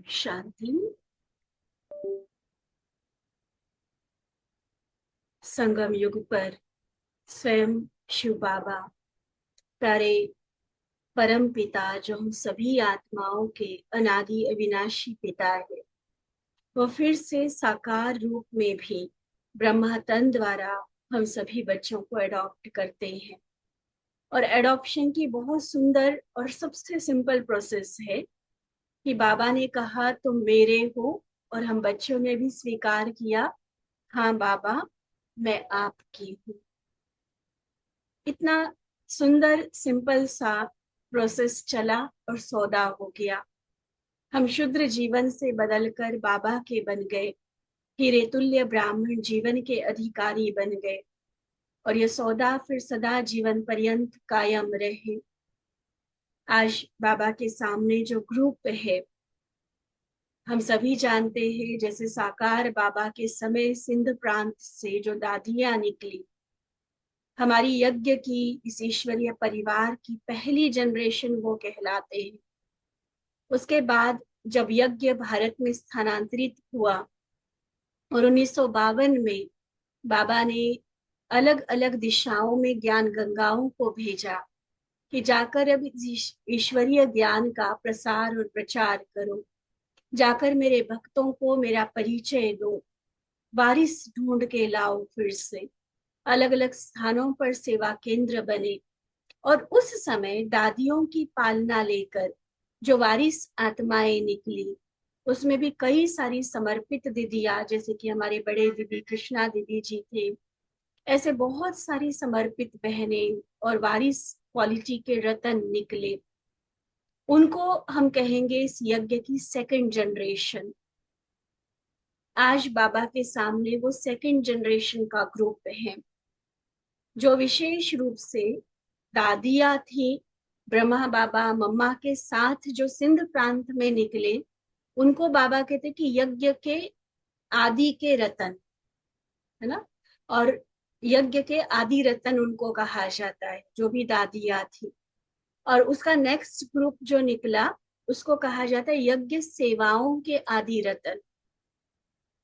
शांति। संगम युग पर स्वयं शिव बाबा, प्यारे परम पिता, जो हम सभी आत्माओं के अनादि अविनाशी पिता है, वो फिर से साकार रूप में भी ब्रह्मा तन द्वारा हम सभी बच्चों को अडॉप्ट करते हैं। और एडॉप्शन की बहुत सुंदर और सबसे सिंपल प्रोसेस है कि बाबा ने कहा तुम मेरे हो, और हम बच्चों ने भी स्वीकार किया, हाँ बाबा मैं आपकी हूँ। इतना सुंदर सिंपल सा प्रोसेस चला और सौदा हो गया। हम शुद्र जीवन से बदलकर बाबा के बन गए, हीरे तुल्य ब्राह्मण जीवन के अधिकारी बन गए, और ये सौदा फिर सदा जीवन पर्यंत कायम रहे। आज बाबा के सामने जो ग्रुप है, हम सभी जानते हैं, जैसे साकार बाबा के समय सिंध प्रांत से जो दादियां निकली, हमारी यज्ञ की इस ईश्वरीय परिवार की पहली जनरेशन वो कहलाते हैं। उसके बाद जब यज्ञ भारत में स्थानांतरित हुआ और 1952 में बाबा ने अलग अलग दिशाओं में ज्ञान गंगाओं को भेजा कि जाकर अब ईश्वरीय ज्ञान का प्रसार और प्रचार करो, जाकर मेरे भक्तों को मेरा परिचय दो, वारिस ढूंढ के लाओ, फिर से अलग अलग स्थानों पर सेवा केंद्र बने। और उस समय दादियों की पालना लेकर जो वारिस आत्माएं निकली, उसमें भी कई सारी समर्पित दीदियां, जैसे कि हमारे बड़े दीदी कृष्णा दीदी जी थे, ऐसे बहुत सारी समर्पित बहनें और वारिस क्वालिटी के रतन निकले। उनको हम कहेंगे इस यज्ञ की सेकंड जनरेशन। आज बाबा के सामने वो सेकंड जनरेशन का ग्रुप है, जो विशेष रूप से दादिया थी, ब्रह्मा बाबा मम्मा के साथ जो सिंध प्रांत में निकले, उनको बाबा कहते कि यज्ञ के आदि के रतन, है ना। और यज्ञ के आदि रतन उनको कहा जाता है, जो भी दादिया थी। और उसका नेक्स्ट ग्रुप जो निकला, उसको कहा जाता है यज्ञ सेवाओं के आदि रतन।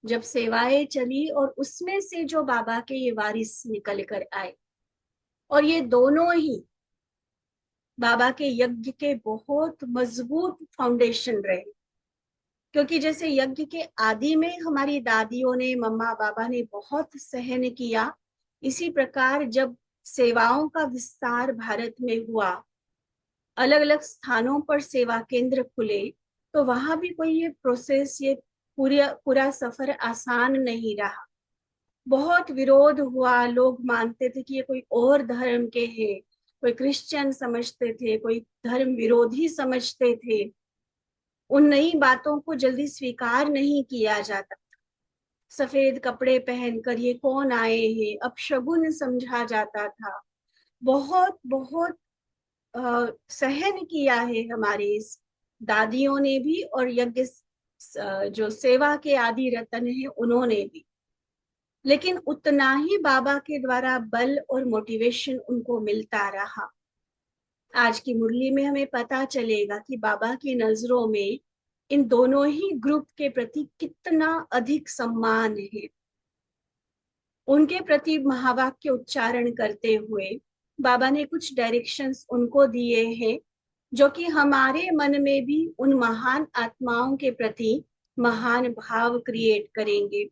जब सेवाएं चली और उसमें से जो बाबा के ये वारिस निकल कर आए, और ये दोनों ही बाबा के यज्ञ के बहुत मजबूत फाउंडेशन रहे। क्योंकि जैसे यज्ञ के आदि में हमारी दादियों ने, मम्मा बाबा ने बहुत सहन किया, इसी प्रकार जब सेवाओं का विस्तार भारत में हुआ, अलग अलग स्थानों पर सेवा केंद्र खुले, तो वहां भी कोई ये प्रोसेस, ये पूरा पूरा सफर आसान नहीं रहा। बहुत विरोध हुआ, लोग मानते थे कि ये कोई और धर्म के हैं, कोई क्रिश्चियन समझते थे, कोई धर्म विरोधी समझते थे। उन नई बातों को जल्दी स्वीकार नहीं किया जाता। सफेद कपड़े पहनकर ये कौन आए हैं, अपशगुन समझा जाता था। बहुत बहुत सहन किया है हमारे इस दादियों ने भी, और यज्ञ जो सेवा के आदि रतन है उन्होंने भी। लेकिन उतना ही बाबा के द्वारा बल और मोटिवेशन उनको मिलता रहा। आज की मुरली में हमें पता चलेगा कि बाबा की नजरों में इन दोनों ही ग्रुप के प्रति कितना अधिक सम्मान है। उनके प्रति महावाक्य उच्चारण करते हुए बाबा ने कुछ डायरेक्शंस उनको दिए हैं, जो कि हमारे मन में भी उन महान आत्माओं के प्रति महान भाव क्रिएट करेंगे।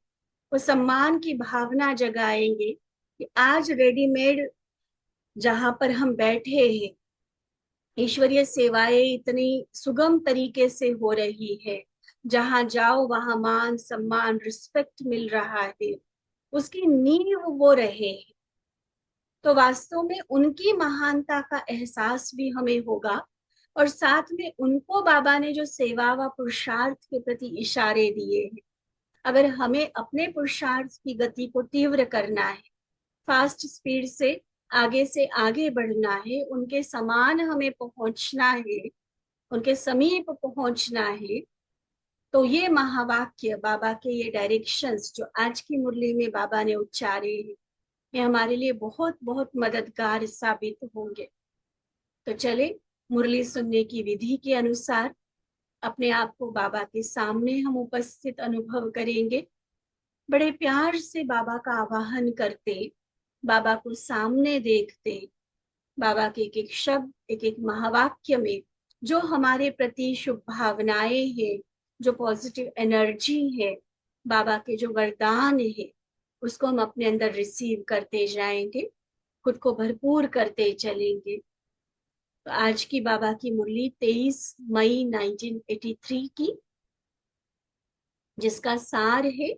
वो सम्मान की भावना जगाएंगे कि आज रेडीमेड जहां पर हम बैठे हैं, ईश्वरीय सेवाएं इतनी सुगम तरीके से हो रही है, जहां जाओ वहां मान सम्मान रिस्पेक्ट मिल रहा है, उसकी नींव वो रहे। तो वास्तव में उनकी महानता का एहसास भी हमें होगा, और साथ में उनको बाबा ने जो सेवा व पुरुषार्थ के प्रति इशारे दिए हैं, अगर हमें अपने पुरुषार्थ की गति को तीव्र करना है, फास्ट स्पीड से आगे बढ़ना है, उनके समान हमें पहुंचना है, उनके समीप पहुंचना है, तो ये महावाक्य बाबा के, ये डायरेक्शंस जो आज की मुरली में बाबा ने उच्चारे हैं, ये हमारे लिए बहुत बहुत मददगार साबित होंगे। तो चले मुरली सुनने की विधि के अनुसार अपने आप को बाबा के सामने हम उपस्थित अनुभव करेंगे। बड़े प्यार से बाबा का आवाहन करते, बाबा को सामने देखते, बाबा के एक एक शब्द, एक एक महावाक्य में जो हमारे प्रति शुभ भावनाएं हैं, जो पॉजिटिव एनर्जी है, बाबा के जो वरदान है, उसको हम अपने अंदर रिसीव करते जाएंगे, खुद को भरपूर करते चलेंगे। तो आज की बाबा की मुरली 23 मई 1983 की, जिसका सार है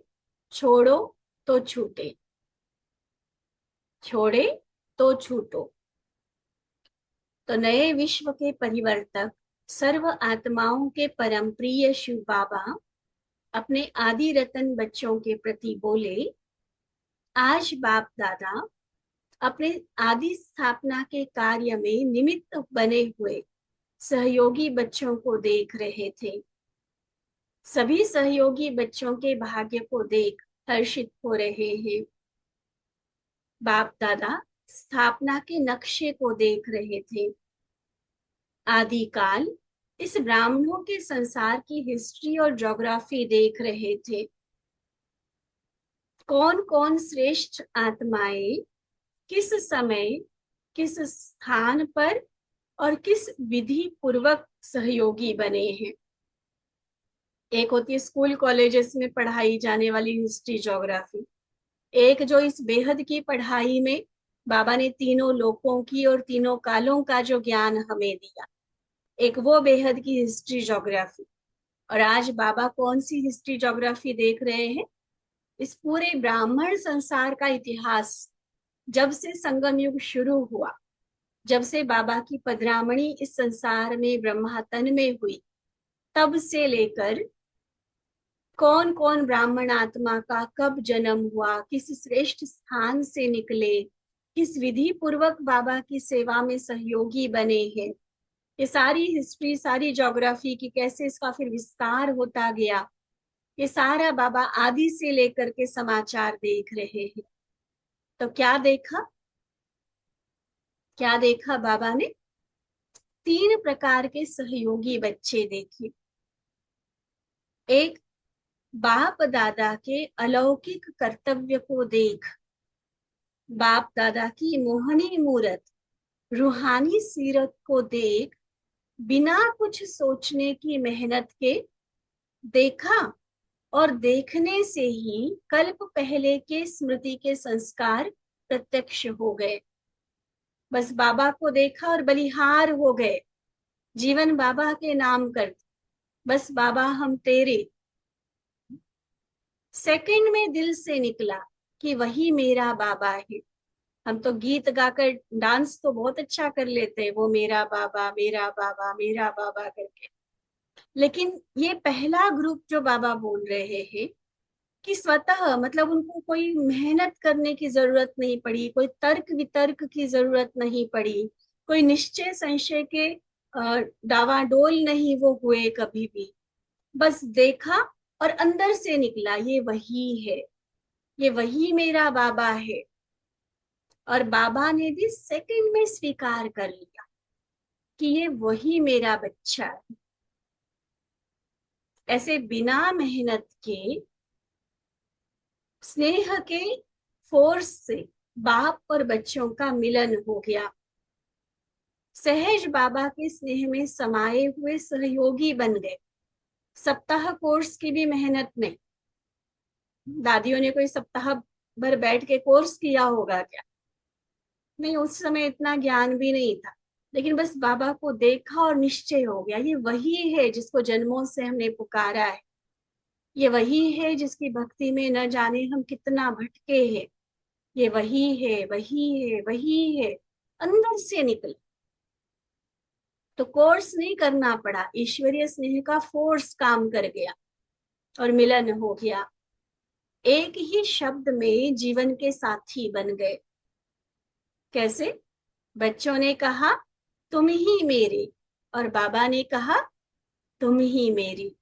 छोड़ो तो छूटे, छोड़े तो छूटो। तो नए विश्व के परिवर्तक, सर्व आत्माओं के परम प्रिय शिव बाबा अपने आदि रतन बच्चों के प्रति बोले, आज बाप दादा अपने आदि स्थापना के कार्य में निमित्त बने हुए सहयोगी बच्चों को देख रहे थे। सभी सहयोगी बच्चों के भाग्य को देख हर्षित हो रहे हैं। बाप दादा स्थापना के नक्शे को देख रहे थे। आदिकाल इस ब्राह्मणों के संसार की हिस्ट्री और ज्योग्राफी देख रहे थे। कौन कौन श्रेष्ठ आत्माएं किस समय, किस स्थान पर और किस विधि पूर्वक सहयोगी बने हैं। एक होती है स्कूल कॉलेजेस में पढ़ाई जाने वाली हिस्ट्री ज्योग्राफी, एक जो इस बेहद की पढ़ाई में बाबा ने तीनों लोकों की और तीनों कालों का जो ज्ञान हमें दिया, एक वो बेहद की हिस्ट्री ज्योग्राफी। और आज बाबा कौन सी हिस्ट्री ज्योग्राफी देख रहे हैं? इस पूरे ब्राह्मण संसार का इतिहास, जब से संगम युग शुरू हुआ, जब से बाबा की पधरामणी इस संसार में ब्रह्मातन में हुई, तब से लेकर कौन कौन ब्राह्मण आत्मा का कब जन्म हुआ, किस श्रेष्ठ स्थान से निकले, किस विधि पूर्वक बाबा की सेवा में सहयोगी बने हैं, ये सारी हिस्ट्री, सारी ज्योग्राफी की कैसे इसका फिर विस्तार होता गया, ये सारा बाबा आदि से लेकर के समाचार देख रहे हैं। तो क्या देखा? क्या देखा बाबा ने? 3 प्रकार के सहयोगी बच्चे देखे। एक, बाप दादा के अलौकिक कर्तव्य को देख, बाप दादा की मोहनी मूरत, रूहानी सीरत को देख, बिना कुछ सोचने की मेहनत के देखा, और देखने से ही कल्प पहले के स्मृति के संस्कार प्रत्यक्ष हो गए। बस बाबा को देखा और बलिहार हो गए, जीवन बाबा के नाम कर, बस बाबा हम तेरे। सेकंड में दिल से निकला कि वही मेरा बाबा है। हम तो गीत गाकर डांस तो बहुत अच्छा कर लेते हैं, वो मेरा बाबा मेरा बाबा मेरा बाबा करके, लेकिन ये पहला ग्रुप जो बाबा बोल रहे हैं कि स्वतः, मतलब उनको कोई मेहनत करने की जरूरत नहीं पड़ी, कोई तर्क वितर्क की जरूरत नहीं पड़ी, कोई निश्चय संशय के डावाडोल नहीं वो हुए कभी भी, बस देखा और अंदर से निकला ये वही है, ये वही मेरा बाबा है। और बाबा ने भी सेकंड में स्वीकार कर लिया कि ये वही मेरा बच्चा है। ऐसे बिना मेहनत के, स्नेह के फोर्स से बाप और बच्चों का मिलन हो गया। सहज बाबा के स्नेह में समाये हुए सहयोगी बन गए। सप्ताह कोर्स की भी मेहनत नहीं, दादियों ने कोई सप्ताह भर बैठ के कोर्स किया होगा क्या? नहीं, उस समय इतना ज्ञान भी नहीं था, लेकिन बस बाबा को देखा और निश्चय हो गया ये वही है जिसको जन्मों से हमने पुकारा है, ये वही है जिसकी भक्ति में न जाने हम कितना भटके हैं, ये वही है वही है वही है, अंदर से निकला। तो कोर्स नहीं करना पड़ा, ईश्वरीय स्नेह का फोर्स काम कर गया और मिलन हो गया। एक ही शब्द में जीवन के साथी बन गए। कैसे? बच्चों ने कहा तुम ही मेरे, और बाबा ने कहा तुम ही मेरी।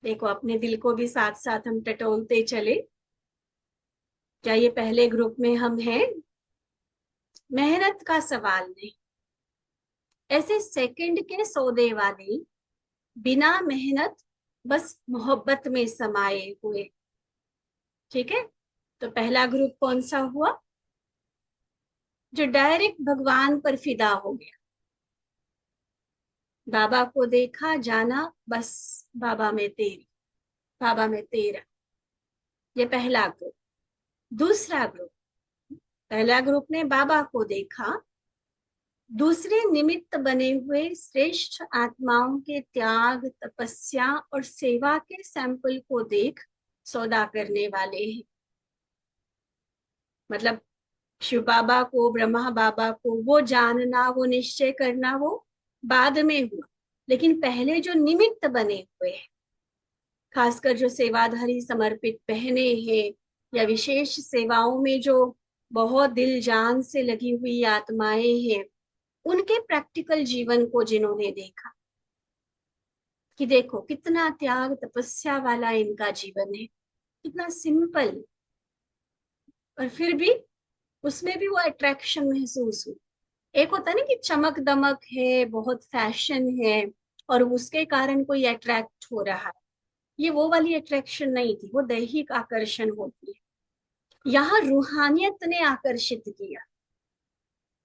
देखो, अपने दिल को भी साथ साथ हम टटोलते चले। क्या ये पहले ग्रुप में हम हैं? मेहनत का सवाल नहीं। ऐसे सेकंड के सौदे वाले बिना मेहनत, बस मोहब्बत में समाये हुए। ठीक है, तो पहला ग्रुप कौन सा हुआ? जो डायरेक्ट भगवान पर फिदा हो गया, बाबा को देखा, जाना, बस बाबा में तेरी, बाबा में तेरा। ये पहला ग्रुप। दूसरा ग्रुप, पहला ग्रुप ने बाबा को देखा, दूसरे निमित्त बने हुए श्रेष्ठ आत्माओं के त्याग, तपस्या और सेवा के सैंपल को देख सौदा करने वाले हैं। मतलब शिव बाबा को, ब्रह्मा बाबा को वो जानना, वो निश्चय करना, वो बाद में हुआ। लेकिन पहले जो निमित्त बने हुए हैं, खासकर जो सेवाधारी समर्पित बहने हैं, या विशेष सेवाओं में जो बहुत दिल जान से लगी हुई आत्माएं हैं, उनके प्रैक्टिकल जीवन को जिन्होंने देखा कि देखो कितना त्याग तपस्या वाला इनका जीवन है, कितना सिंपल, और फिर भी उसमें भी वो अट्रैक्शन महसूस हुई। एक होता है ना कि चमक दमक है, बहुत फैशन है, और उसके कारण कोई अट्रैक्ट हो रहा है। ये वो वाली अट्रैक्शन नहीं थी, वो दैहिक आकर्षण होती है। यहाँ रूहानियत ने आकर्षित किया,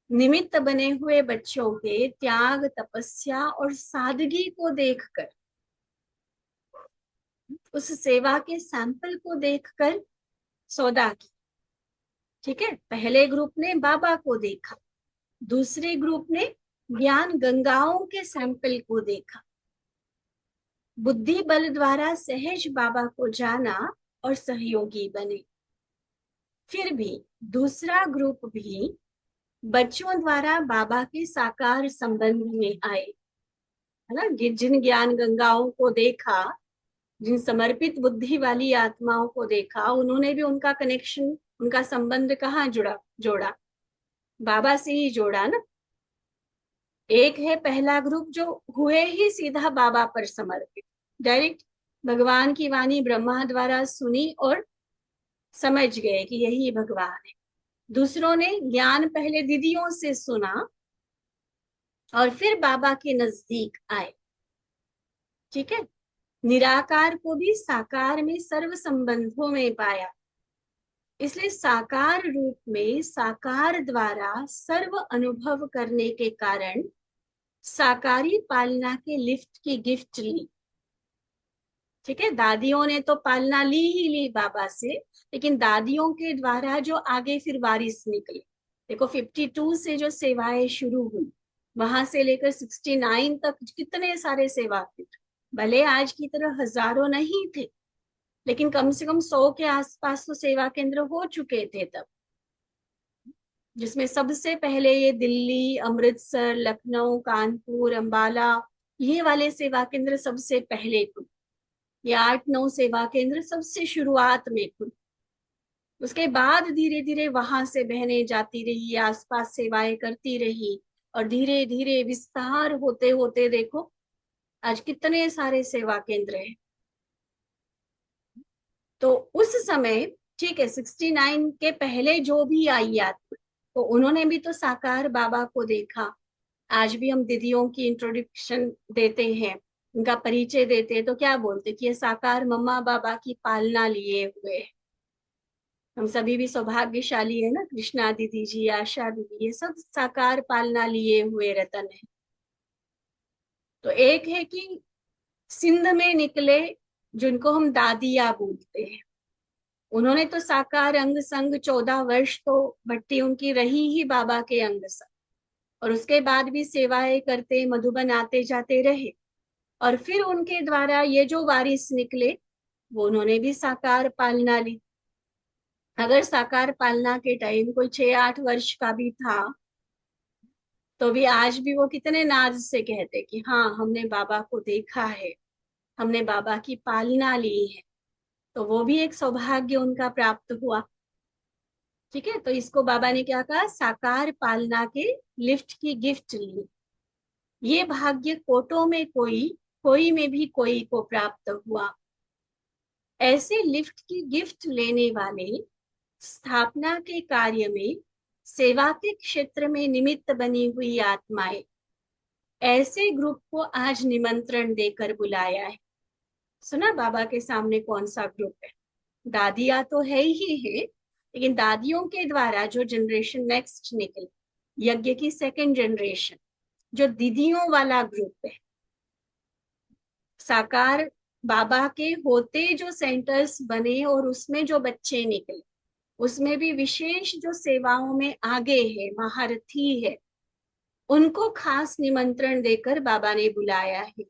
निमित्त बने हुए बच्चों के त्याग, तपस्या और सादगी को देखकर, उस सेवा के सैंपल को देखकर सौदा की। ठीक है, पहले ग्रुप ने बाबा को देखा, दूसरे ग्रुप ने ज्ञान गंगाओं के सैंपल को देखा, बुद्धि बल द्वारा सहज बाबा को जाना और सहयोगी बने। फिर भी दूसरा ग्रुप भी बच्चों द्वारा बाबा के साकार संबंध में आए, है ना। जिन ज्ञान गंगाओं को देखा, जिन समर्पित बुद्धि वाली आत्माओं को देखा, उन्होंने भी उनका कनेक्शन, उनका संबंध कहाँ जोड़ा? बाबा से ही जोड़ा ना। एक है पहला ग्रुप जो हुए ही सीधा बाबा पर समर्पित, डायरेक्ट भगवान की वाणी ब्रह्मा द्वारा सुनी और समझ गए कि यही भगवान है। दूसरों ने ज्ञान पहले दीदियों से सुना और फिर बाबा के नजदीक आए। ठीक है, निराकार को भी साकार में सर्व संबंधों में पाया, इसलिए साकार रूप में साकार द्वारा सर्व अनुभव करने के कारण साकारी पालना के लिफ्ट की गिफ्ट ली। ठीक है, दादियों ने तो पालना ली ही ली बाबा से, लेकिन दादियों के द्वारा जो आगे फिर वारिस निकले, देखो 52 से जो सेवाएं शुरू हुई, वहां से लेकर 69 तक कितने सारे सेवा केंद्र, भले आज की तरह हजारों नहीं थे, लेकिन कम से कम 100 के आसपास तो सेवा केंद्र हो चुके थे तब, जिसमें सबसे पहले ये दिल्ली, अमृतसर, लखनऊ, कानपुर, अंबाला, ये वाले सेवा केंद्र सबसे पहले खुले। ये 8-9 सेवा केंद्र सबसे शुरुआत में खुले। उसके बाद धीरे धीरे वहां से बहनें जाती रही, आसपास सेवाएं करती रही, और धीरे धीरे विस्तार होते होते देखो आज कितने सारे सेवा केंद्र हैं। तो उस समय, ठीक है, 69 के पहले जो भी आई आत्मा, तो उन्होंने भी तो साकार बाबा को देखा। आज भी हम दीदियों की इंट्रोडक्शन देते हैं, उनका परिचय देते हैं, तो क्या बोलते कि ये साकार मम्मा बाबा की पालना लिए हुए। हम सभी भी सौभाग्यशाली है ना, कृष्णा दीदी जी, आशा दीदी, ये सब साकार पालना लिए हुए रतन है। तो एक है कि सिंध में निकले, जिनको हम दादिया बोलते हैं, उन्होंने तो साकार अंग संग 14 वर्ष तो भट्टी उनकी रही ही बाबा के अंग संग, और उसके बाद भी सेवाएं करते मधुबन आते जाते रहे। और फिर उनके द्वारा ये जो वारिस निकले, वो उन्होंने भी साकार पालना ली। अगर साकार पालना के टाइम कोई 6-8 वर्ष का भी था, तो भी आज भी वो कितने नाज से कहते कि हाँ हमने बाबा को देखा है, हमने बाबा की पालना ली है। तो वो भी एक सौभाग्य उनका प्राप्त हुआ। ठीक है, तो इसको बाबा ने क्या कहा? साकार पालना के लिफ्ट की गिफ्ट ली। ये भाग्य कोटों में कोई, कोई में भी कोई को प्राप्त हुआ। ऐसे लिफ्ट की गिफ्ट लेने वाले स्थापना के कार्य में, सेवा के क्षेत्र में निमित्त बनी हुई आत्माएं ऐसे ग्रुप को आज निमंत्रण देकर बुलाया है। सुना बाबा के सामने कौन सा ग्रुप है? दादियां तो है ही है, लेकिन दादियों के द्वारा जो जनरेशन नेक्स्ट निकली, यज्ञ की सेकंड जनरेशन, जो दीदियों वाला ग्रुप है, साकार बाबा के होते जो सेंटर्स बने और उसमें जो बच्चे निकले, उसमें भी विशेष जो सेवाओं में आगे है, महारथी है, उनको खास निमंत्रण देकर बाबा ने बुलाया है।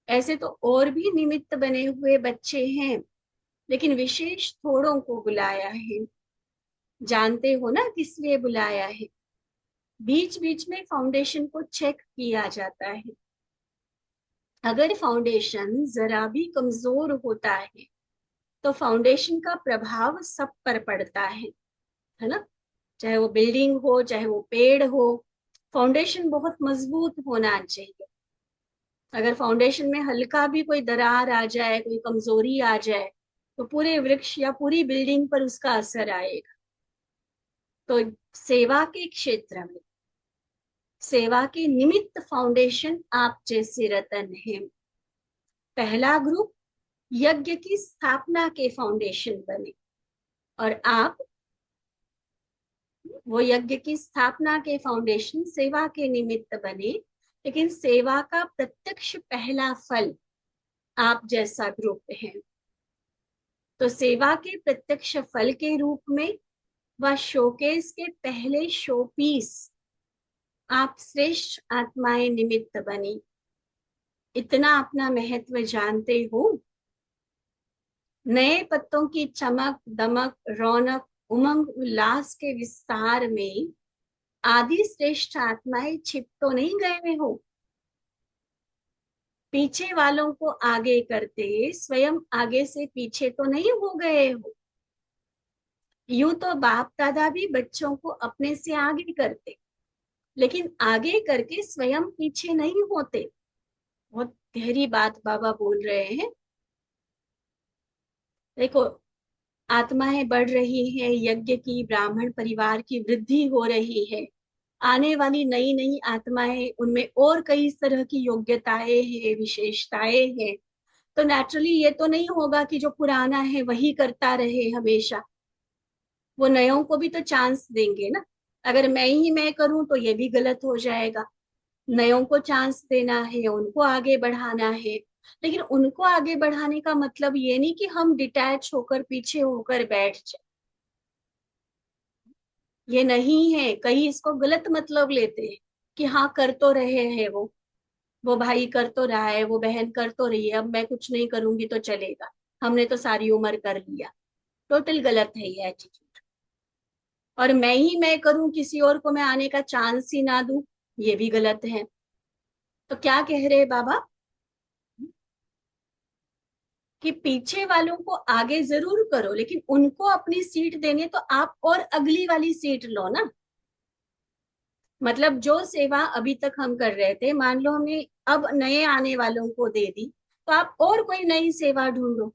ऐसे तो और भी निमित्त बने हुए बच्चे हैं, लेकिन विशेष थोड़ों को बुलाया है। जानते हो ना किस लिए बुलाया है? बीच बीच में फाउंडेशन को चेक किया जाता है। अगर फाउंडेशन जरा भी कमजोर होता है तो फाउंडेशन का प्रभाव सब पर पड़ता है ना? चाहे वो बिल्डिंग हो, चाहे वो पेड़ हो, फाउंडेशन बहुत मजबूत होना चाहिए। अगर फाउंडेशन में हल्का भी कोई दरार आ जाए, कोई कमजोरी आ जाए, तो पूरे वृक्ष या पूरी बिल्डिंग पर उसका असर आएगा। तो सेवा के क्षेत्र में, सेवा के निमित्त फाउंडेशन आप जैसे रतन हैं। पहला ग्रुप यज्ञ की स्थापना के फाउंडेशन बने, और आप वो यज्ञ की स्थापना के फाउंडेशन सेवा के निमित्त बने, लेकिन सेवा का प्रत्यक्ष पहला फल आप जैसा ग्रुप है। तो सेवा के प्रत्यक्ष फल के रूप में व शोकेस के पहले शोपीस आप श्रेष्ठ आत्माएं निमित्त बनी। इतना अपना महत्व जानते हो? नए पत्तों की चमक दमक, रौनक, उमंग उल्लास के विस्तार में आदि श्रेष्ठ आत्माएं छिप तो नहीं गए हो? पीछे वालों को आगे करते स्वयं आगे से पीछे तो नहीं हो गए हो? यूं तो बाप दादा भी बच्चों को अपने से आगे करते, लेकिन आगे करके स्वयं पीछे नहीं होते। बहुत गहरी बात बाबा बोल रहे हैं। देखो, आत्माएं बढ़ रही हैं, यज्ञ की ब्राह्मण परिवार की वृद्धि हो रही है, आने वाली नई नई आत्माएं, उनमें और कई तरह की योग्यताएं हैं, विशेषताएं हैं। तो नेचुरली ये तो नहीं होगा कि जो पुराना है वही करता रहे हमेशा। वो नयों को भी तो चांस देंगे ना। अगर मैं ही मैं करूं तो ये भी गलत हो जाएगा। नयों को चांस देना है, उनको आगे बढ़ाना है। लेकिन उनको आगे बढ़ाने का मतलब ये नहीं कि हम डिटैच होकर पीछे होकर बैठ जाए। ये नहीं है। कई इसको गलत मतलब लेते हैं कि हाँ कर तो रहे हैं वो भाई कर तो रहा है, वो बहन कर तो रही है, अब मैं कुछ नहीं करूंगी तो चलेगा, हमने तो सारी उम्र कर लिया। टोटल गलत है ये एटीट्यूड। और मैं करूं, किसी और को मैं आने का चांस ही ना दूं, ये भी गलत है। तो क्या कह रहे हैं बाबा? कि पीछे वालों को आगे जरूर करो, लेकिन उनको अपनी सीट देने तो आप और अगली वाली सीट लो ना। मतलब जो सेवा अभी तक हम कर रहे थे, मान लो हमने अब नए आने वालों को दे दी, तो आप और कोई नई सेवा ढूंढो,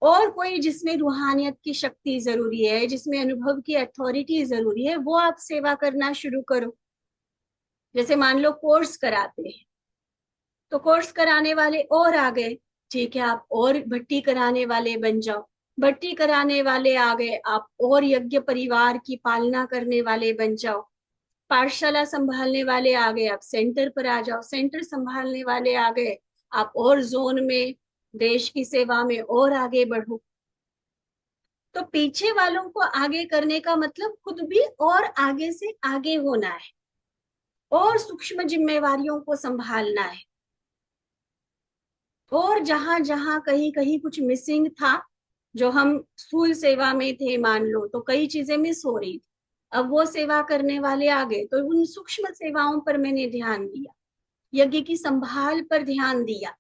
और कोई जिसमें रूहानियत की शक्ति जरूरी है, जिसमें अनुभव की अथॉरिटी जरूरी है, वो आप सेवा करना शुरू करो। जैसे मान लो कोर्स कराते हैं, तो कोर्स कराने वाले और आ गए, ठीक है, आप और भट्टी कराने वाले बन जाओ। भट्टी कराने वाले आ गए, आप और यज्ञ परिवार की पालना करने वाले बन जाओ। पाठशाला संभालने वाले आ गए, आप सेंटर पर आ जाओ। सेंटर संभालने वाले आ गए, आप और जोन में, देश की सेवा में और आगे बढ़ो। तो पीछे वालों को आगे करने का मतलब खुद भी और आगे से आगे होना है, और सूक्ष्म जिम्मेवारियों को संभालना है। और जहां जहां कहीं कहीं कुछ मिसिंग था, जो हम स्थूल सेवा में थे मान लो, तो कई चीजें मिस हो रही थी, अब वो सेवा करने वाले आ गए, तो उन सूक्ष्म सेवाओं पर मैंने ध्यान दिया, यज्ञ की संभाल पर ध्यान दिया।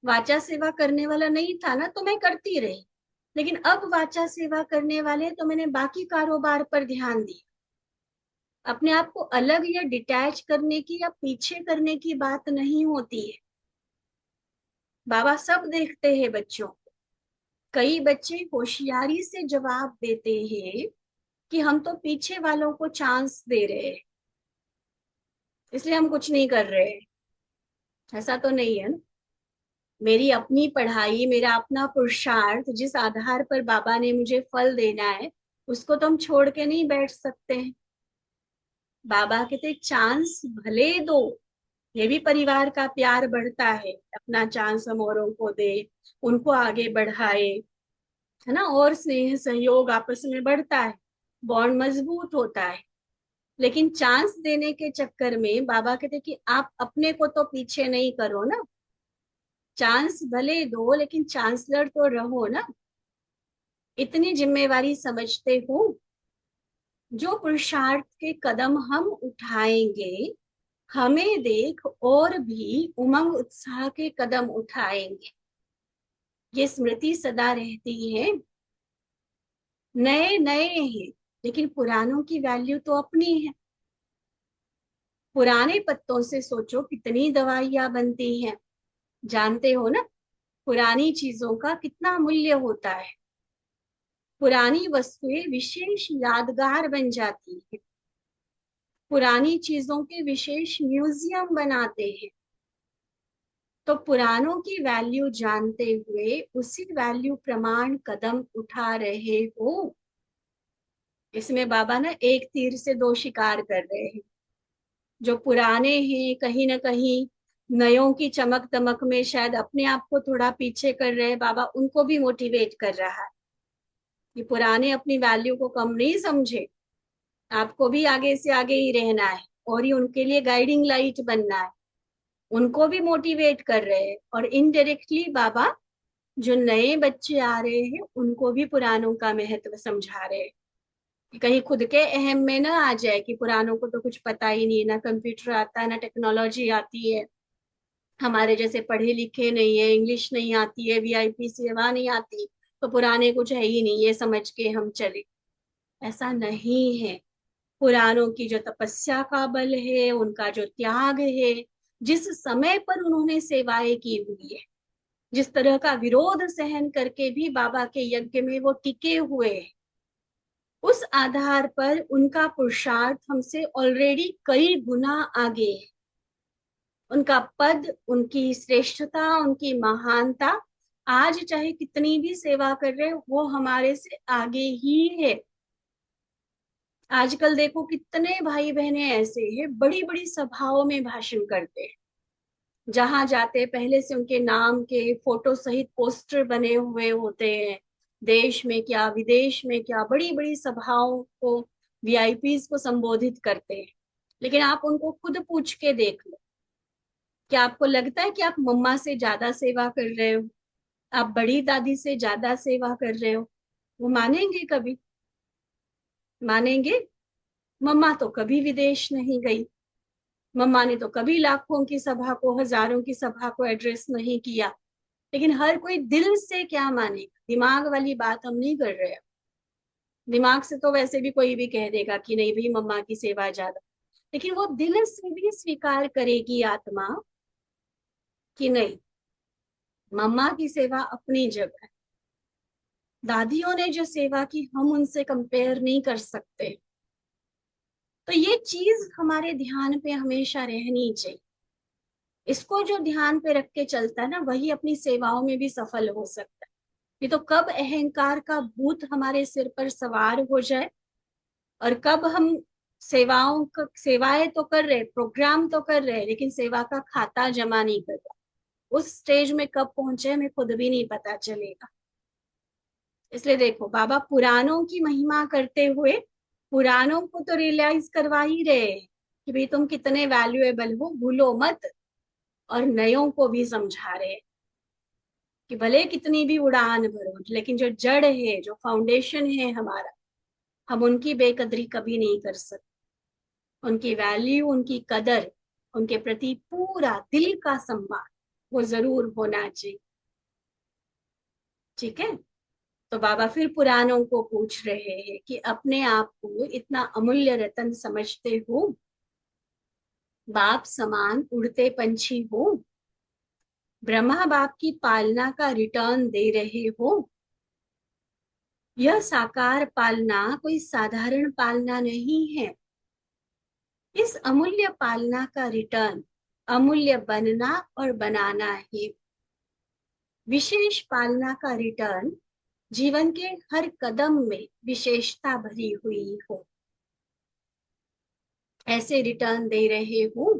वाचा सेवा करने वाला नहीं था ना, तो मैं करती रही। लेकिन अब वाचा सेवा करने वाले, तो मैंने बाकी कारोबार पर ध्यान दिया। अपने आप को अलग या डिटैच करने की या पीछे करने की बात नहीं होती है। बाबा सब देखते हैं बच्चों को। कई बच्चे होशियारी से जवाब देते हैं कि हम तो पीछे वालों को चांस दे रहे हैं। इसलिए हम कुछ नहीं कर रहे हैं, ऐसा तो नहीं है ना। मेरी अपनी पढ़ाई, मेरा अपना पुरुषार्थ, जिस आधार पर बाबा ने मुझे फल देना है, उसको तो हम छोड़ के नहीं बैठ सकते हैं। बाबा कहते एक चांस भले दो, ये भी परिवार का प्यार बढ़ता है। अपना चांस हम औरों को दे, उनको आगे बढ़ाए, है ना, और स्नेह सहयोग आपस में बढ़ता है, बॉन्ड मजबूत होता है। लेकिन चांस देने के चक्कर में बाबा कहते कि आप अपने को तो पीछे नहीं करो ना। चांस भले दो, लेकिन चांसलर तो रहो ना। इतनी जिम्मेवारी समझते हो। जो पुरुषार्थ के कदम हम उठाएंगे, हमें देख और भी उमंग उत्साह के कदम उठाएंगे। ये स्मृति सदा रहती है। नए नए हैं, लेकिन पुरानों की वैल्यू तो अपनी है। पुराने पत्तों से सोचो कितनी दवाइयां बनती हैं, जानते हो ना। पुरानी चीजों का कितना मूल्य होता है। पुरानी वस्तुएं विशेष यादगार बन जाती है। पुरानी चीजों के विशेष म्यूजियम बनाते हैं। तो पुरानों की वैल्यू जानते हुए उसी वैल्यू प्रमाण कदम उठा रहे हो। इसमें बाबा ना एक तीर से दो शिकार कर रहे हैं। जो पुराने हैं, कहीं ना कहीं नयों की चमक दमक में शायद अपने आप को थोड़ा पीछे कर रहे हैं, बाबा उनको भी मोटिवेट कर रहा है कि पुराने अपनी वैल्यू को कम नहीं समझे। आपको भी आगे से आगे ही रहना है, और ये उनके लिए गाइडिंग लाइट बनना है। उनको भी मोटिवेट कर रहे हैं, और इनडायरेक्टली बाबा जो नए बच्चे आ रहे हैं उनको भी पुरानों का महत्व समझा रहे हैं। कि कहीं खुद के अहम में ना आ जाए कि पुरानों को तो कुछ पता ही नहीं, ना कंप्यूटर आता है, ना टेक्नोलॉजी आती है, हमारे जैसे पढ़े लिखे नहीं है, इंग्लिश नहीं आती है, वीआईपी सेवा नहीं आती, तो पुराने कुछ है ही नहीं, ये समझ के हम चले। ऐसा नहीं है। पुरानों की जो तपस्या का बल है, उनका जो त्याग है, जिस समय पर उन्होंने सेवाएं की हुई है, जिस तरह का विरोध सहन करके भी बाबा के यज्ञ में वो टिके हुए हैं, उस आधार पर उनका पुरुषार्थ हमसे ऑलरेडी कई गुना आगे है। उनका पद, उनकी श्रेष्ठता, उनकी महानता, आज चाहे कितनी भी सेवा कर रहे हो, वो हमारे से आगे ही है। आजकल देखो कितने भाई बहने ऐसे हैं, बड़ी बड़ी सभाओं में भाषण करते हैं, जहां जाते पहले से उनके नाम के फोटो सहित पोस्टर बने हुए होते हैं। देश में क्या, विदेश में क्या, बड़ी बड़ी सभाओं को, वीआईपीज को संबोधित करते हैं। लेकिन आप उनको खुद पूछ के देख लो, क्या आपको लगता है कि आप मम्मा से ज्यादा सेवा कर रहे हो, आप बड़ी दादी से ज्यादा सेवा कर रहे हो? वो मानेंगे कभी? मानेंगे? मम्मा तो कभी विदेश नहीं गई, मम्मा ने तो कभी लाखों की सभा को, हजारों की सभा को एड्रेस नहीं किया। लेकिन हर कोई दिल से क्या मानेगा, दिमाग वाली बात हम नहीं कर रहे हैं। दिमाग से तो वैसे भी कोई भी कह देगा कि नहीं भाई मम्मा की सेवा ज्यादा। लेकिन वो दिल से भी स्वीकार करेगी आत्मा कि नहीं, मम्मा की सेवा अपनी जगह है। दादियों ने जो सेवा की हम उनसे कंपेयर नहीं कर सकते। तो ये चीज हमारे ध्यान पे हमेशा रहनी चाहिए। इसको जो ध्यान पे रख के चलता है ना, वही अपनी सेवाओं में भी सफल हो सकता है। ये तो कब अहंकार का भूत हमारे सिर पर सवार हो जाए, और कब हम सेवाएं तो कर रहे, प्रोग्राम तो कर रहे, लेकिन सेवा का खाता जमा नहीं कर रहा, उस स्टेज में कब पहुंचे हमें खुद भी नहीं पता चलेगा। इसलिए देखो बाबा पुरानों की महिमा करते हुए पुरानों को तो रियलाइज करवा ही रहे हैं कि भाई तुम कितने वैल्यूएबल हो, भूलो मत। और नयों को भी समझा रहे हैं कि भले कितनी भी उड़ान भरो, लेकिन जो जड़ है, जो फाउंडेशन है हमारा, हम उनकी बेकदरी कभी नहीं कर सकते। उनकी वैल्यू, उनकी कदर, उनके प्रति पूरा दिल का सम्मान, वो जरूर होना चाहिए। ठीक है। तो बाबा फिर पुरानों को पूछ रहे हैं कि अपने आप को इतना अमूल्य रतन समझते हो, बाप समान उड़ते पंछी हो, ब्रह्मा बाप की पालना का रिटर्न दे रहे हो। यह साकार पालना कोई साधारण पालना नहीं है। इस अमूल्य पालना का रिटर्न अमूल्य बनना और बनाना है। विशेष पालना का रिटर्न जीवन के हर कदम में विशेषता भरी हुई हो। ऐसे रिटर्न दे रहे हूं,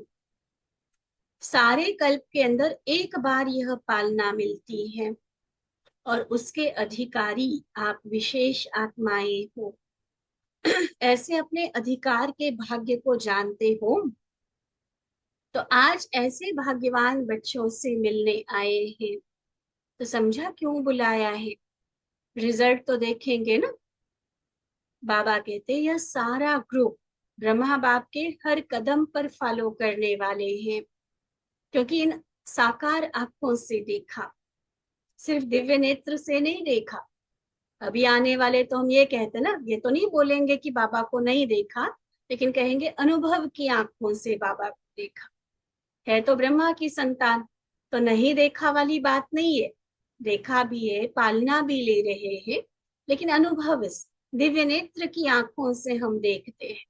सारे कल्प के अंदर एक बार यह पालना मिलती है और उसके अधिकारी आप विशेष आत्माएं हो। ऐसे अपने अधिकार के भाग्य को जानते हो तो आज ऐसे भाग्यवान बच्चों से मिलने आए हैं। तो समझा क्यों बुलाया है। रिजल्ट तो देखेंगे ना। बाबा कहते यह सारा ग्रुप ब्रह्मा बाप के हर कदम पर फॉलो करने वाले हैं, क्योंकि इन साकार आंखों से देखा, सिर्फ दिव्य नेत्र से नहीं देखा। अभी आने वाले तो हम ये कहते ना, ये तो नहीं बोलेंगे कि बाबा को नहीं देखा, लेकिन कहेंगे अनुभव की आंखों से बाबा को देखा। है तो ब्रह्मा की संतान, तो नहीं देखा वाली बात नहीं है। देखा भी है, पालना भी ले रहे हैं, लेकिन अनुभव दिव्य नेत्र की आंखों से हम देखते हैं।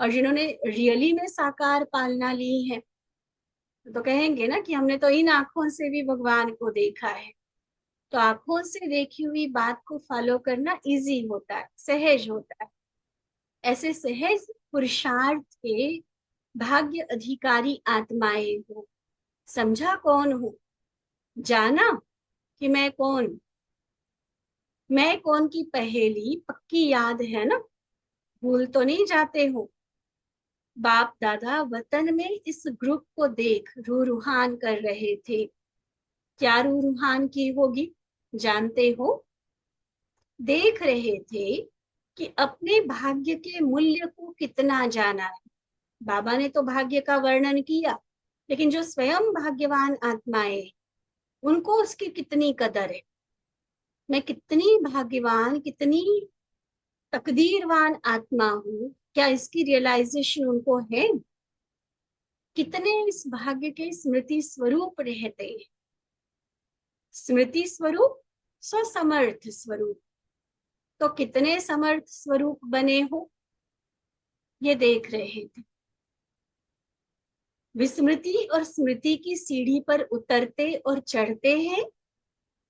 और जिन्होंने रियली में साकार पालना ली है तो कहेंगे ना कि हमने तो इन आंखों से भी भगवान को देखा है। तो आंखों से देखी हुई बात को फॉलो करना इजी होता है, सहज होता है। ऐसे सहज पुरुषार्थ के भाग्य अधिकारी आत्माएं हो। समझा कौन हूं, जाना कि मैं कौन की पहेली पक्की याद है ना, भूल तो नहीं जाते हो। बाप दादा वतन में इस ग्रुप को देख रूहान कर रहे थे। क्या रूहान की होगी जानते हो। देख रहे थे कि अपने भाग्य के मूल्य को कितना जाना है। बाबा ने तो भाग्य का वर्णन किया, लेकिन जो स्वयं भाग्यवान आत्माएं उनको उसकी कितनी कदर है। मैं कितनी भाग्यवान, कितनी तकदीरवान आत्मा हूं, क्या इसकी रियलाइजेशन उनको है। कितने इस भाग्य के स्मृति स्वरूप रहते हैं। स्मृति स्वरूप, स्वसमर्थ स्वरूप। तो कितने समर्थ स्वरूप बने हो ये देख रहे थे। विस्मृति और स्मृति की सीढ़ी पर उतरते और चढ़ते हैं।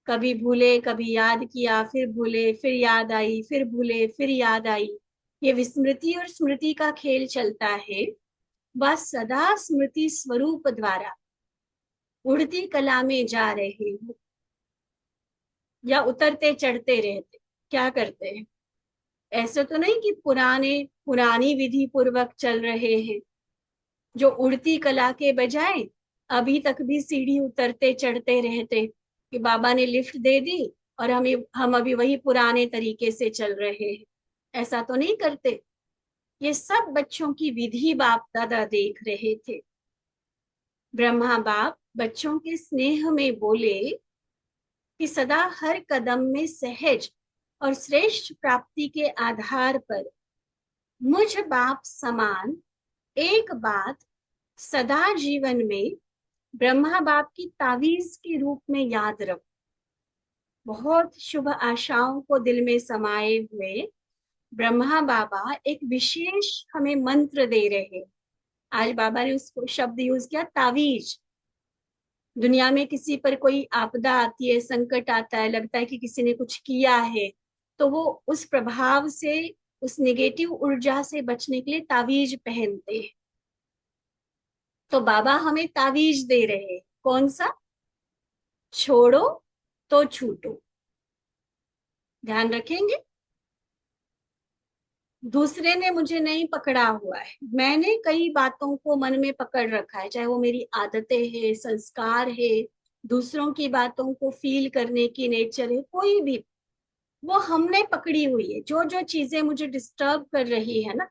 कभी भूले, कभी याद किया, फिर भूले, फिर याद आई, फिर भूले, फिर याद आई। ये विस्मृति और स्मृति का खेल चलता है। वह सदा स्मृति स्वरूप द्वारा उड़ती कला में जा रहे हो या उतरते चढ़ते रहते। क्या करते हैं, ऐसे तो नहीं कि पुरानी विधि पूर्वक चल रहे हैं, जो उड़ती कला के बजाय अभी तक भी सीढ़ी उतरते चढ़ते रहते कि बाबा ने लिफ्ट दे दी और हम अभी वही पुराने तरीके से चल रहे हैं। ऐसा तो नहीं करते। ये सब बच्चों की विधि बाप दादा देख रहे थे। ब्रह्मा बाप बच्चों के स्नेह में बोले कि सदा हर कदम में सहज और श्रेष्ठ प्राप्ति के आधार पर मुझ बाप समान एक बात सदा जीवन में ब्रह्मा बाप की तावीज के रूप में याद रखो। बहुत शुभ आशाओं को दिल में समाये हुए ब्रह्मा बाबा एक विशेष हमें मंत्र दे रहे। आज बाबा ने उसको शब्द यूज किया, तावीज। दुनिया में किसी पर कोई आपदा आती है, संकट आता है, लगता है कि किसी ने कुछ किया है, तो वो उस प्रभाव से, उस नेगेटिव ऊर्जा से बचने के लिए तावीज पहनते हैं। तो बाबा हमें तावीज दे रहे हैं। कौन सा? छोड़ो तो छूटो। ध्यान रखेंगे। दूसरे ने मुझे नहीं पकड़ा हुआ है, मैंने कई बातों को मन में पकड़ रखा है, चाहे वो मेरी आदतें है, संस्कार है, दूसरों की बातों को फील करने की नेचर है, कोई भी, वो हमने पकड़ी हुई है। जो जो चीजें मुझे डिस्टर्ब कर रही है ना,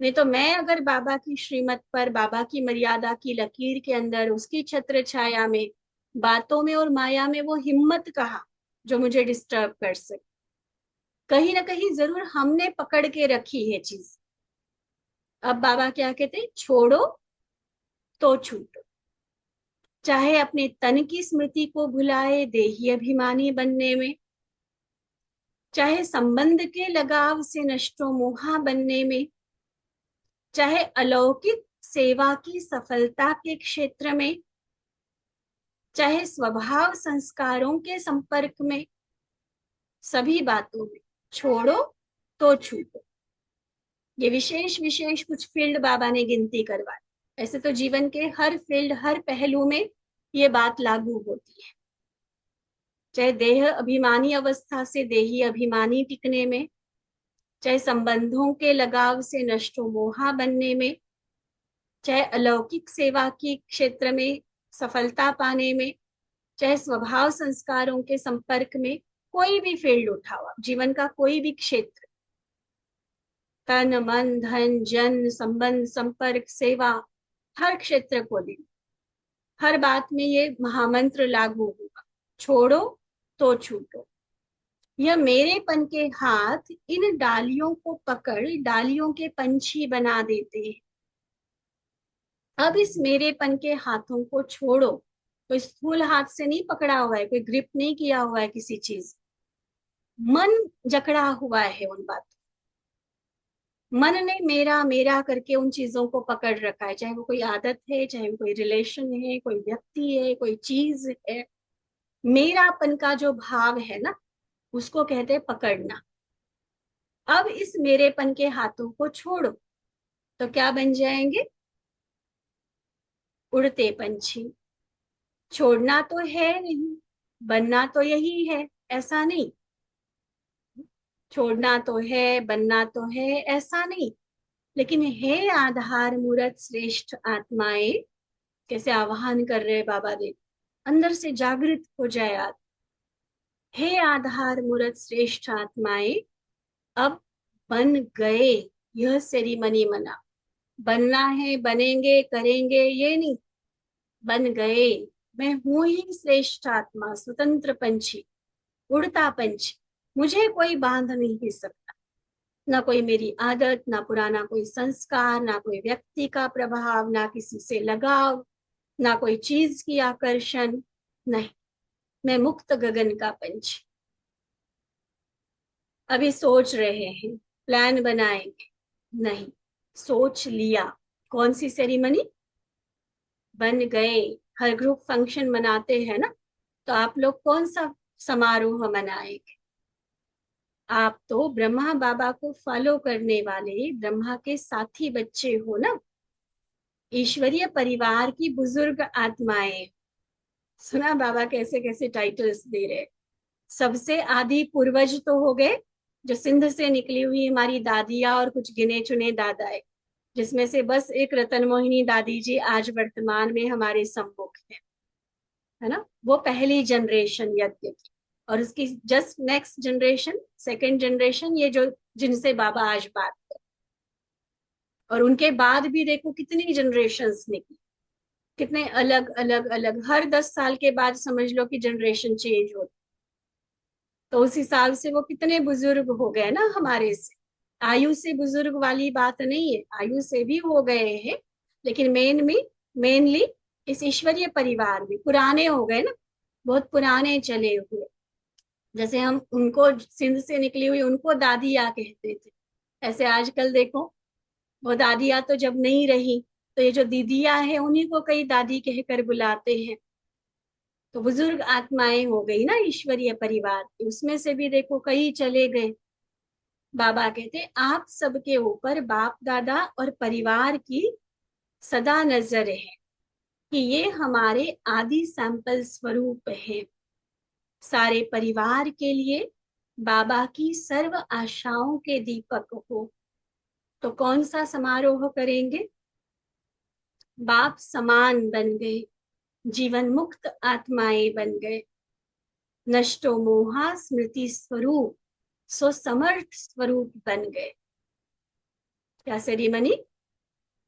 नहीं तो मैं अगर बाबा की श्रीमत पर, बाबा की मर्यादा की लकीर के अंदर, उसकी छत्र छाया में, बातों में और माया में वो हिम्मत कहा जो मुझे डिस्टर्ब कर सके। कहीं ना कहीं जरूर हमने पकड़ के रखी है चीज। अब बाबा क्या कहते हैं, छोड़ो तो छूटो। चाहे अपने तन की स्मृति को भुलाए देही अभिमानी बनने में, चाहे संबंध के लगाव से नष्टो मोहा बनने में, चाहे अलौकिक सेवा की सफलता के क्षेत्र में, चाहे स्वभाव संस्कारों के संपर्क में, सभी बातों में छोड़ो तो छूटो। ये विशेष विशेष कुछ फील्ड बाबा ने गिनती करवाई। ऐसे तो जीवन के हर फील्ड, हर पहलू में ये बात लागू होती है। चाहे देह अभिमानी अवस्था से देही अभिमानी टिकने में, चाहे संबंधों के लगाव से नष्टो मोहा बनने में, चाहे अलौकिक सेवा के क्षेत्र में सफलता पाने में, चाहे स्वभाव संस्कारों के संपर्क में, कोई भी फील्ड उठाओ आप, जीवन का कोई भी क्षेत्र, तन मन धन जन संबंध संपर्क सेवा, हर क्षेत्र को दे, हर बात में ये महामंत्र लागू होगा, छोड़ो तो छूटो। यह मेरेपन के हाथ इन डालियों को पकड़ डालियों के पंछी बना देते हैं। अब इस मेरेपन के हाथों को छोड़ो। कोई स्थूल हाथ से नहीं पकड़ा हुआ है, कोई ग्रिप नहीं किया हुआ है किसी चीज, मन जकड़ा हुआ है उन बातों, मन ने मेरा मेरा करके उन चीजों को पकड़ रखा है। चाहे वो कोई आदत है, चाहे वो कोई रिलेशन है, कोई व्यक्ति है, कोई चीज है, मेरापन का जो भाव है ना, उसको कहते हैं पकड़ना। अब इस मेरेपन के हाथों को छोड़ो तो क्या बन जाएंगे? उड़ते पंछी। छोड़ना तो है नहीं, बनना तो यही है, ऐसा नहीं। छोड़ना तो है, बनना तो है, ऐसा नहीं। लेकिन हे आधार मूरत श्रेष्ठ आत्माएं, कैसे आह्वान कर रहे बाबा देव, अंदर से जागृत हो जाए हे आधार मूरत श्रेष्ठ आत्माएं, अब बन गए। यह सेरिमनी मना, बनना है, बनेंगे, करेंगे, ये नहीं, बन गए। मैं हूं ही श्रेष्ठ आत्मा, स्वतंत्र पंछी, उड़ता पंछी, मुझे कोई बांध नहीं सकता। ना कोई मेरी आदत, ना पुराना कोई संस्कार, ना कोई व्यक्ति का प्रभाव, ना किसी से लगाव, ना कोई चीज की आकर्षण, नहीं, मैं मुक्त गगन का पंछी। अभी सोच रहे हैं, प्लान बनाएंगे, नहीं, सोच लिया। कौन सी सेरिमनी? बन गए। हर ग्रुप फंक्शन मनाते हैं ना, तो आप लोग कौन सा समारोह मनाएंगे? आप तो ब्रह्मा बाबा को फॉलो करने वाले ब्रह्मा के साथी बच्चे हो ना, ईश्वरीय परिवार की बुजुर्ग आत्माएं। सुना बाबा कैसे कैसे टाइटल्स दे रहे। सबसे आदि पूर्वज तो हो गए, जो सिंध से निकली हुई हमारी दादियां और कुछ गिने चुने दादाएं, जिसमें से बस एक रतन मोहिनी दादी जी आज वर्तमान में हमारे सम्मुख है ना। वो पहली जनरेशन यज्ञ की, और उसकी just next generation, second generation, ये जो जिनसे बाबा आज बात कर। और उनके बाद भी देखो कितनी जनरेशन्स निकली, कितने अलग अलग अलग, हर 10 साल के बाद समझ लो कि जनरेशन चेंज होती। तो उस हिसाब से वो कितने बुजुर्ग हो गए ना हमारे से। आयु से बुजुर्ग वाली बात नहीं है, आयु से भी हो गए हैं, लेकिन मेनली इस ईश्वरीय परिवार में पुराने हो गए ना, बहुत पुराने चले हुए। जैसे हम उनको सिंध से निकली हुई उनको दादिया कहते थे, ऐसे आजकल देखो वो दादिया तो जब नहीं रही, तो ये जो दीदिया है उन्हीं को कई दादी कहकर बुलाते हैं। तो बुजुर्ग आत्माएं हो गई ना ईश्वरीय परिवार की, उसमें से भी देखो कई चले गए। बाबा कहते आप सबके ऊपर बाप दादा और परिवार की सदा नजर है कि ये हमारे आदि सैंपल स्वरूप है। सारे परिवार के लिए बाबा की सर्व आशाओं के दीपक हो। तो कौन सा समारोह करेंगे? बाप समान बन गए, जीवन मुक्त आत्माएं बन गए, नष्टो मोहा स्मृति स्वरूप, सो समर्थ स्वरूप बन गए। क्या सेरिमनी?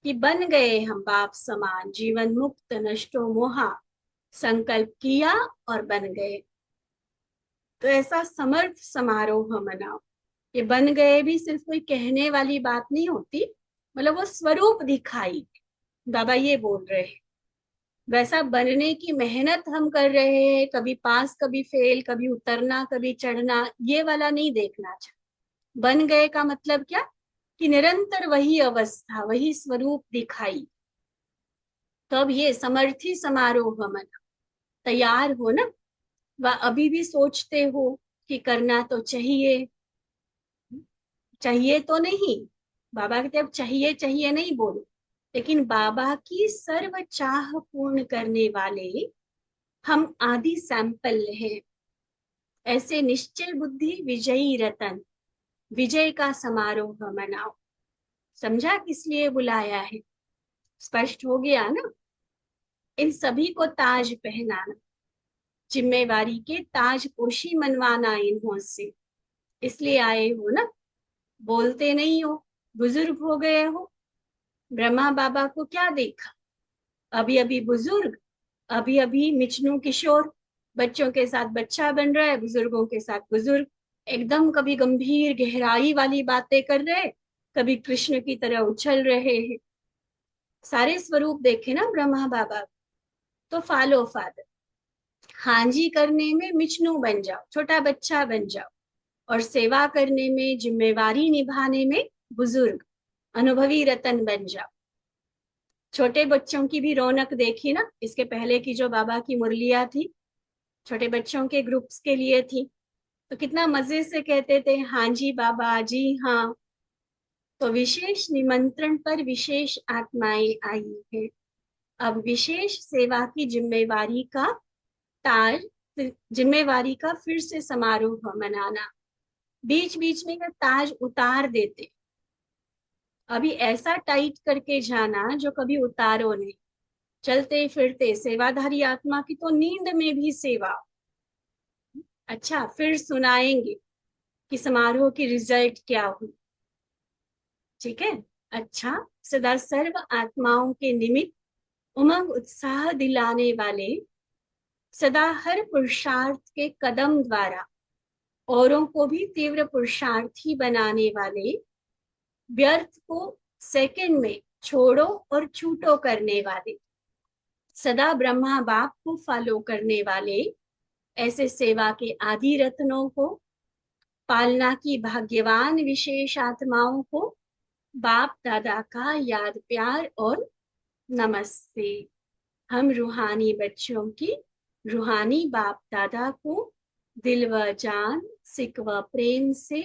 कि बन गए हम बाप समान, जीवन मुक्त, नष्टो मोहा, संकल्प किया और बन गए। तो ऐसा समर्थ समारोह मनाओ। ये बन गए भी सिर्फ कोई कहने वाली बात नहीं होती, मतलब वो स्वरूप दिखाई, बाबा ये बोल रहे हैं। वैसा बनने की मेहनत हम कर रहे हैं, कभी पास कभी फेल, कभी उतरना कभी चढ़ना, ये वाला नहीं देखना चाहिए। बन गए का मतलब क्या? कि निरंतर वही अवस्था, वही स्वरूप दिखाई, तो अब ये समर्थी समारोह मना, तैयार हो ना? व अभी भी सोचते हो कि करना तो चाहिए, चाहिए तो नहीं, बाबा कहते अब चाहिए चाहिए नहीं बोलो, लेकिन बाबा की सर्व चाह पूर्ण करने वाले हम आदि सैंपल हैं। ऐसे निश्चल बुद्धि विजयी रतन, विजय का समारोह मनाओ। समझा किस लिए बुलाया है? स्पष्ट हो गया ना? इन सभी को ताज पहनाना, जिम्मेवारी के ताज पोशी मनवाना इन्हों से, इसलिए आए हो ना? बोलते नहीं हो, बुजुर्ग हो गए हो। ब्रह्मा बाबा को क्या देखा? अभी अभी बुजुर्ग, अभी अभी मिचनू किशोर, बच्चों के साथ बच्चा बन रहा है, बुजुर्गों के साथ बुजुर्ग, एकदम कभी गंभीर गहराई वाली बातें कर रहे, कभी कृष्ण की तरह उछल रहे हैं। सारे स्वरूप देखे ना ब्रह्मा बाबा। तो फॉलो फादर, हाँ जी करने में मिचनू बन जाओ, छोटा बच्चा बन जाओ, और सेवा करने में, जिम्मेवारी निभाने में बुजुर्ग, अनुभवी रतन बन जाओ। छोटे बच्चों की भी रौनक देखी ना, इसके पहले की जो बाबा की मुरलियां थी, छोटे बच्चों के ग्रुप्स के लिए थी, तो कितना मजे से कहते थे हाँ जी बाबा जी हाँ। तो विशेष निमंत्रण पर विशेष आत्माएं आई है। अब विशेष सेवा की जिम्मेवारी का ताज, जिम्मेवारी का फिर से समारोह मनाना। बीच बीच में का ताज उतार देते, अभी ऐसा टाइट करके जाना जो कभी उतारो नहीं। चलते फिरते सेवाधारी आत्मा की तो नींद में भी सेवा। अच्छा, फिर सुनाएंगे कि समारोह की रिजल्ट क्या हुई। ठीक है? अच्छा, सदा सर्व आत्माओं के निमित्त उमंग उत्साह दिलाने वाले, सदा हर पुरुषार्थ के कदम द्वारा औरों को भी तीव्र पुरुषार्थी बनाने वाले, व्यर्थ को सेकंड में छोड़ो और छूटो करने वाले, सदा ब्रह्मा बाप को फॉलो करने वाले, ऐसे सेवा के आदि रत्नों को, पालना की भाग्यवान विशेष आत्माओं को बाप दादा का याद प्यार और नमस्ते। हम रूहानी बच्चों की रूहानी बाप दादा को दिल व जान, सिक व प्रेम से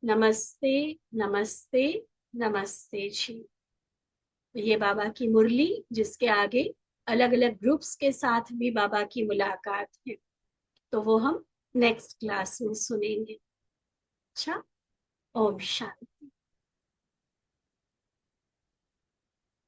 नमस्ते, नमस्ते, नमस्ते जी। ये बाबा की मुरली, जिसके आगे अलग अलग ग्रुप्स के साथ भी बाबा की मुलाकात है, तो वो हम नेक्स्ट क्लास में सुनेंगे। अच्छा, ओम शांति।